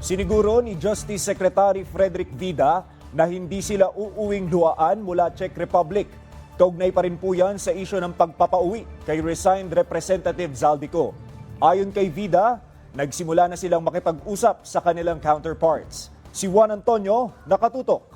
Siniguro ni Justice Secretary Frederick Vida na hindi sila uuwing duaan mula Czech Republic. Kaugnay pa rin po yan sa isyu ng pagpapauwi kay resigned Representative Zaldico. Ayon kay Vida, nagsimula na silang makipag-usap sa kanilang counterparts. Si Juan Antonio, nakatutok.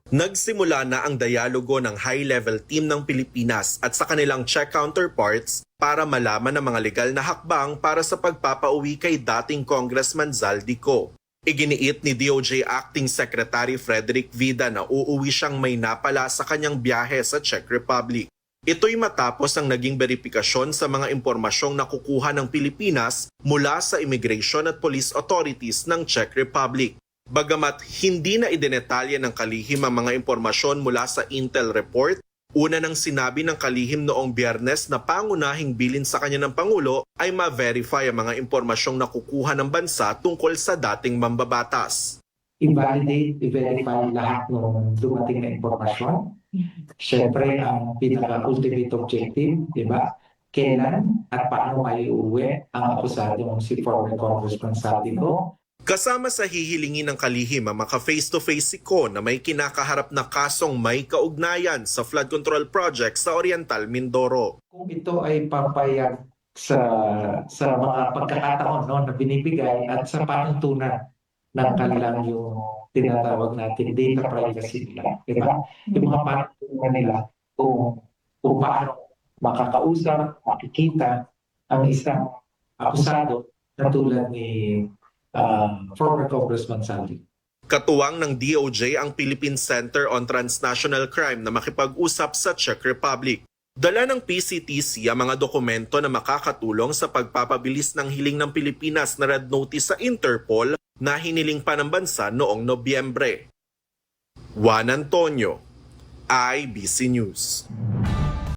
Nagsimula na ang dialogo ng high-level team ng Pilipinas at sa kanilang Czech counterparts para malaman ang mga legal na hakbang para sa pagpapauwi kay dating Congressman Zaldico. Iginiit ni DOJ Acting Secretary Frederick Vida na uuwi siyang may napala sa kanyang biyahe sa Czech Republic. Ito'y matapos ang naging beripikasyon sa mga impormasyong nakukuha ng Pilipinas mula sa immigration at police authorities ng Czech Republic. Bagamat hindi na idinetalya ng kalihim ang mga impormasyon mula sa Intel report, una nang sinabi ng kalihim noong Biyernes na pangunahing bilin sa kanya ng Pangulo ay ma-verify ang mga impormasyong nakukuha ng bansa tungkol sa dating mambabatas. I-validate, i-verify lahat ng dumating na impormasyon. Siyempre, ang pinaka-ultimate objective, di ba? Kailan at paano maiuwi ang akusadong si former Congressman Zaldico. Kasama sa hihilingin ng kalihim ang maka-face-to-face si Ko na may kinakaharap na kasong may kaugnayan sa flood control project sa Oriental Mindoro. Kung ito ay papayag sa mga pagkakataon na binibigay at sa panuntunan ng kanilang yung tinatawag natin data privacy nila. Diba? Yung mga panuntunan nila kung paano makakausap, makikita ang isang akusado na tulad ni former Congressman Zaldico. Katuwang ng DOJ ang Philippine Center on Transnational Crime na makipag-usap sa Czech Republic. Dala ng PCTC ang mga dokumento na makakatulong sa pagpapabilis ng hiling ng Pilipinas na red notice sa Interpol na hiniling pa ng bansa noong Nobyembre. Juan Antonio, IBC News.